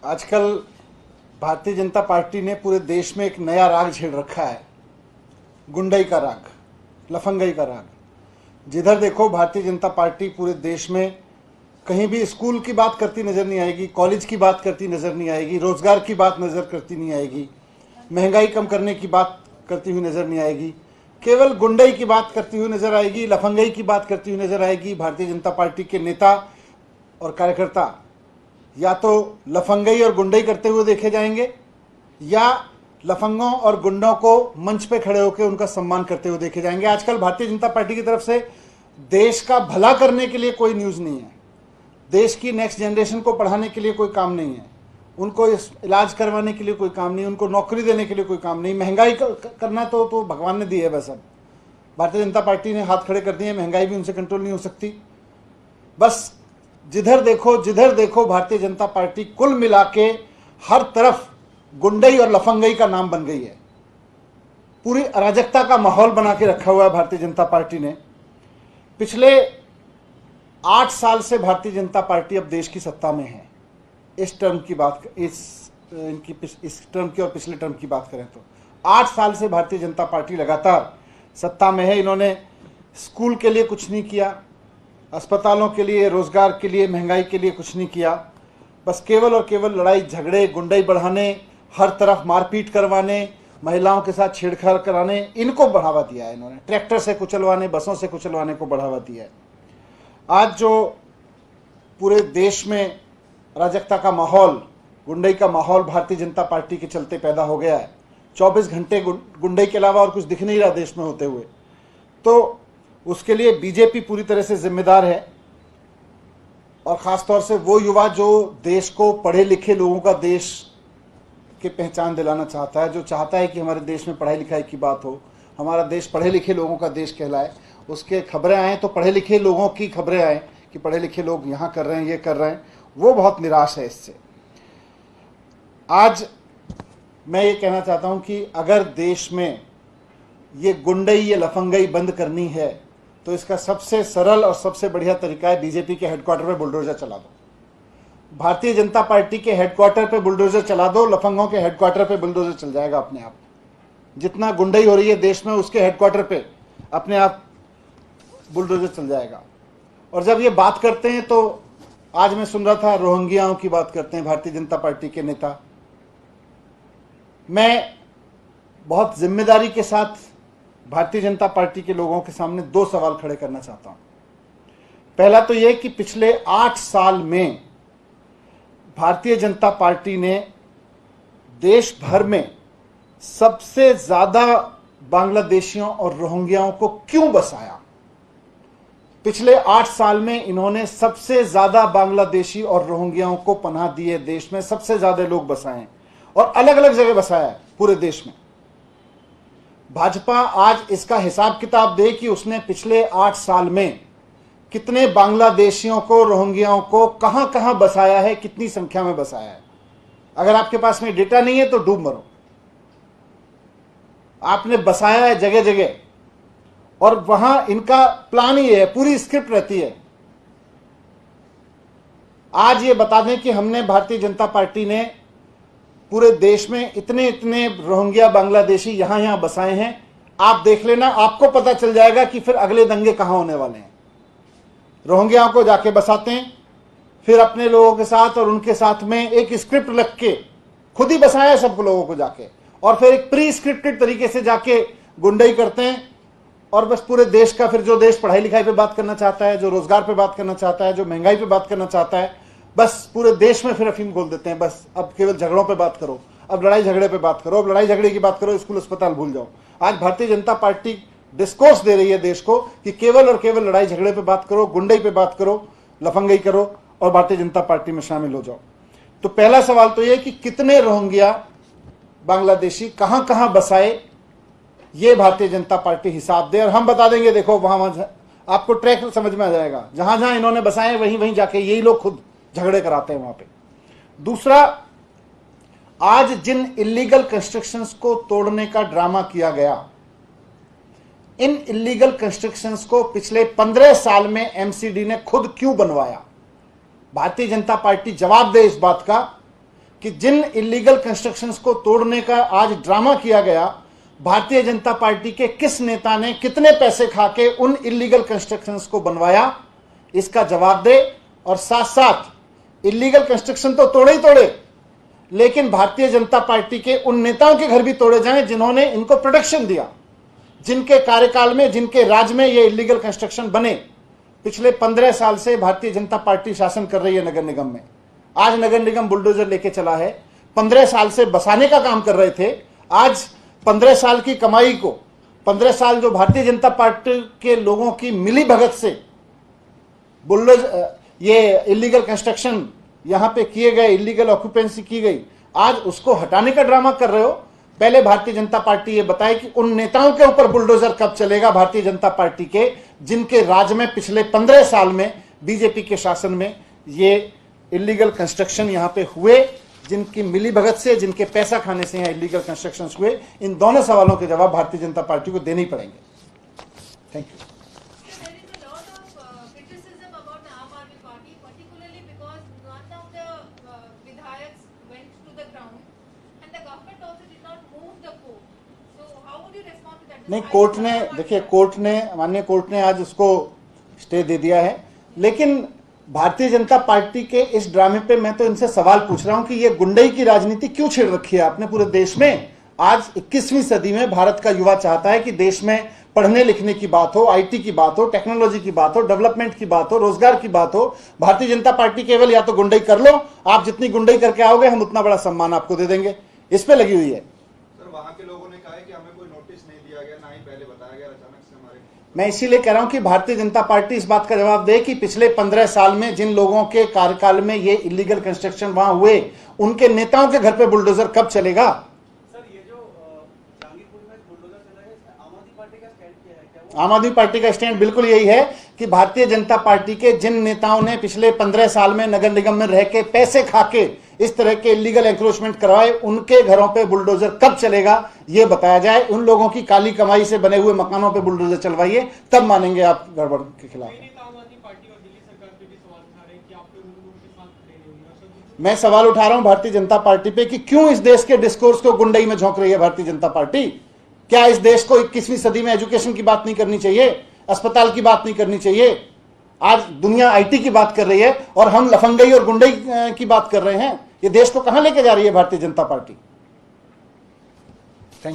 आजकल भारतीय जनता पार्टी ने पूरे देश में एक नया राग छेड़ रखा है, गुंडई का राग, लफंगई का राग। जिधर देखो भारतीय जनता पार्टी पूरे देश में कहीं भी स्कूल की बात करती नजर नहीं आएगी, कॉलेज की बात करती नजर नहीं आएगी, रोजगार की बात नजर करती नहीं आएगी, महंगाई कम करने की बात करती हुई नजर नहीं आएगी, केवल गुंडई की बात करती हुई नजर आएगी, लफंगई की बात करती हुई नजर आएगी। भारतीय जनता पार्टी के नेता और कार्यकर्ता या तो लफंगई और गुंडई करते हुए देखे जाएंगे या लफंगों और गुंडों को मंच पे खड़े होकर उनका सम्मान करते हुए देखे जाएंगे। आजकल भारतीय जनता पार्टी की तरफ से देश का भला करने के लिए कोई न्यूज़ नहीं है, देश की नेक्स्ट जनरेशन को पढ़ाने के लिए कोई काम नहीं है, उनको इलाज करवाने के लिए कोई काम नहीं, उनको नौकरी देने के लिए कोई काम नहीं। महंगाई करना तो भगवान ने दी है, बस अब भारतीय जनता पार्टी ने हाथ खड़े कर दिए, महंगाई भी उनसे कंट्रोल नहीं हो सकती। बस जिधर देखो भारतीय जनता पार्टी कुल मिला के हर तरफ गुंडई और लफंगई का नाम बन गई है। पूरी अराजकता का माहौल बना के रखा हुआ है भारतीय जनता पार्टी ने। पिछले 8 साल से भारतीय जनता पार्टी अब देश की सत्ता में है। इस टर्म की बात, इस टर्म की और पिछले टर्म की बात करें तो 8 साल से भारतीय जनता पार्टी लगातार सत्ता में है। इन्होंने स्कूल के लिए कुछ नहीं किया, अस्पतालों के लिए, रोजगार के लिए, महंगाई के लिए कुछ नहीं किया। बस केवल और केवल लड़ाई झगड़े, गुंडई बढ़ाने, हर तरफ मारपीट करवाने, महिलाओं के साथ छेड़छाड़ कराने, इनको बढ़ावा दिया है इन्होंने। ट्रैक्टर से कुचलवाने, बसों से कुचलवाने को बढ़ावा दिया है। आज जो पूरे देश में अराजकता का माहौल, गुंडई का माहौल भारतीय जनता पार्टी के चलते पैदा हो गया है। 24 घंटे गुंडई के अलावा और कुछ दिख नहीं रहा देश में होते हुए, तो उसके लिए बीजेपी पूरी तरह से जिम्मेदार है। और खासतौर से वो युवा जो देश को पढ़े लिखे लोगों का देश की पहचान दिलाना चाहता है, जो चाहता है कि हमारे देश में पढ़ाई लिखाई की बात हो, हमारा देश पढ़े लिखे लोगों का देश कहलाए, उसके खबरें आएँ तो पढ़े लिखे लोगों की खबरें आएँ कि पढ़े लिखे लोग यहाँ कर रहे हैं, ये कर रहे हैं, वो बहुत निराश है इससे। आज मैं ये कहना चाहता हूँ कि अगर देश में ये गुंडई, ये लफंगई बंद करनी है तो इसका सबसे सरल और सबसे बढ़िया तरीका है बीजेपी के हेडक्वार्टर पे बुलडोजर चला दो। भारतीय जनता पार्टी के हेडक्वार्टर पे बुलडोजर चला दो, लफंगों के हेडक्वार्टर पे बुलडोजर चल जाएगा अपने आप। जितना गुंडई हो रही है देश में, उसके हेडक्वार्टर पे अपने आप बुलडोजर चल जाएगा। और जब ये बात करते हैं तो आज मैं सुन रहा था रोहिंग्याओं की बात करते हैं भारतीय जनता पार्टी के नेता। मैं बहुत जिम्मेदारी के साथ भारतीय जनता पार्टी के लोगों के सामने 2 सवाल खड़े करना चाहता हूं। पहला तो यह कि पिछले 8 साल में भारतीय जनता पार्टी ने देश भर में सबसे ज्यादा बांग्लादेशियों और रोहिंग्याओं को क्यों बसाया। पिछले 8 साल में इन्होंने सबसे ज्यादा बांग्लादेशी और रोहिंग्याओं को पनाह दी है, देश में सबसे ज्यादा लोग बसाए हैं और अलग अलग जगह बसाया है पूरे देश में। भाजपा आज इसका हिसाब किताब दे कि उसने पिछले 8 साल में कितने बांग्लादेशियों को, रोहिंग्याओं को कहां कहां बसाया है, कितनी संख्या में बसाया है। अगर आपके पास में डेटा नहीं है तो डूब मरो। आपने बसाया है जगह जगह और वहां इनका प्लान ही है, पूरी स्क्रिप्ट रहती है। आज ये बता दें कि हमने, भारतीय जनता पार्टी ने पूरे देश में इतने इतने रोहिंग्या, बांग्लादेशी यहां बसाए हैं। आप देख लेना, आपको पता चल जाएगा कि फिर अगले दंगे कहां होने वाले हैं। रोहिंग्याओं को जाके बसाते हैं, फिर अपने लोगों के साथ और उनके साथ में एक स्क्रिप्ट रख के खुद ही बसाया सब लोगों को जाके, और फिर एक प्री स्क्रिप्टेड तरीके से जाके गुंडई करते हैं। और बस पूरे देश का, फिर जो देश पढ़ाई लिखाई पे बात करना चाहता है, जो रोजगार पे बात करना चाहता है, जो महंगाई पे बात करना चाहता है, बस पूरे देश में फिर अफीम खोल देते हैं। बस अब केवल झगड़ों पे बात करो, अब लड़ाई झगड़े पे बात करो, अब लड़ाई झगड़े की बात करो, स्कूल अस्पताल भूल जाओ। आज भारतीय जनता पार्टी डिस्कोर्स दे रही है देश को कि केवल और केवल लड़ाई झगड़े पे बात करो, गुंडई पे बात करो, लफंगई करो और भारतीय जनता पार्टी में शामिल हो जाओ। तो पहला सवाल तो यह कि कितने रोहिंग्या, बांग्लादेशी कहां कहां बसाए, ये भारतीय जनता पार्टी हिसाब दे और हम बता देंगे। देखो वहां आपको ट्रैक समझ में आ जाएगा, जहां जहां इन्होंने बसाए वहीं वहीं जाके यही लोग खुद झगड़े कराते हैं वहां पे। दूसरा, आज जिन इलीगल कंस्ट्रक्शंस को तोड़ने का ड्रामा किया गया, इन इलीगल कंस्ट्रक्शंस को पिछले 15 साल में एमसीडी ने खुद क्यों बनवाया। भारतीय जनता पार्टी जवाब दे इस बात का कि जिन इलीगल कंस्ट्रक्शंस को तोड़ने का आज ड्रामा किया गया, भारतीय जनता पार्टी के किस नेता ने कितने पैसे खा के उन इलीगल कंस्ट्रक्शंस को बनवाया, इसका जवाब दे। और साथ साथ इलीगल कंस्ट्रक्शन तो तोड़े ही तोड़े, लेकिन भारतीय जनता पार्टी के उन नेताओं के घर भी तोड़े जाएं जिन्होंने इनको प्रोटेक्शन दिया, जिनके कार्यकाल में, जिनके राज में ये इलीगल कंस्ट्रक्शन बने। पिछले 15 साल से भारतीय जनता पार्टी शासन कर रही है नगर निगम में। आज नगर निगम बुलडोजर लेके चला है। 15 साल से बसाने का काम कर रहे थे। आज 15 साल की कमाई को, 15 साल जो भारतीय जनता पार्टी के लोगों की मिली भगत से बुलडोजर, ये इलीगल कंस्ट्रक्शन यहां पे किए गए, इलीगल ऑक्यूपेंसी की गई, आज उसको हटाने का ड्रामा कर रहे हो। पहले भारतीय जनता पार्टी ये बताए कि उन नेताओं के ऊपर बुलडोजर कब चलेगा भारतीय जनता पार्टी के, जिनके राज में पिछले 15 साल में बीजेपी के शासन में ये इलीगल कंस्ट्रक्शन यहां पे हुए, जिनकी मिली भगत से, जिनके पैसा खाने से यहाँ इलीगल कंस्ट्रक्शन हुए। इन दोनों सवालों के जवाब भारतीय जनता पार्टी को देने ही पड़ेंगे। Thank you. नहीं, कोर्ट ने, देखिए कोर्ट ने, माननीय कोर्ट ने आज उसको स्टे दे दिया है, लेकिन भारतीय जनता पार्टी के इस ड्रामे पे मैं तो इनसे सवाल पूछ रहा हूं कि ये गुंडई की राजनीति क्यों छेड़ रखी है आपने पूरे देश में। आज 21वीं सदी में भारत का युवा चाहता है कि देश में पढ़ने लिखने की बात हो, आईटी की बात हो, टेक्नोलॉजी की बात हो, डेवलपमेंट की बात हो, रोजगार की बात हो। भारतीय जनता पार्टी केवल या तो गुंडई कर लो, आप जितनी गुंडई करके आओगे हम उतना बड़ा सम्मान आपको दे देंगे, इस पे लगी हुई है। सर, वहां के लोगों ने कहा है कि हमें कोई नोटिस नहीं दिया गया, ना ही पहले बताया गया, अचानक से हमारे। मैं इसीलिए कह रहा हूं कि भारतीय जनता पार्टी इस बात का जवाब दे कि पिछले 15 साल में जिन लोगों के कार्यकाल में ये इलीगल कंस्ट्रक्शन वहां हुए, उनके नेताओं के घर पे बुलडोजर कब चलेगा। आम आदमी पार्टी का स्टैंड बिल्कुल यही है कि भारतीय जनता पार्टी के जिन नेताओं ने पिछले 15 साल में नगर निगम में रह के पैसे खा के इस तरह के इलीगल एंक्रोचमेंट करवाए, उनके घरों पे बुलडोजर कब चलेगा ये बताया जाए। उन लोगों की काली कमाई से बने हुए मकानों पे बुलडोजर चलवाइए, तब मानेंगे आप गड़बड़ के खिलाफ। मैं सवाल उठा रहा हूं भारतीय जनता पार्टी पे कि क्यों इस देश के डिस्कोर्स को गुंडई में झोंक रही है भारतीय जनता पार्टी। क्या इस देश को 21वीं सदी में एजुकेशन की बात नहीं करनी चाहिए, अस्पताल की बात नहीं करनी चाहिए। आज दुनिया आईटी की बात कर रही है और हम लफंगई और गुंडई की बात कर रहे हैं। ये देश को कहां लेके जा रही है भारतीय जनता पार्टी।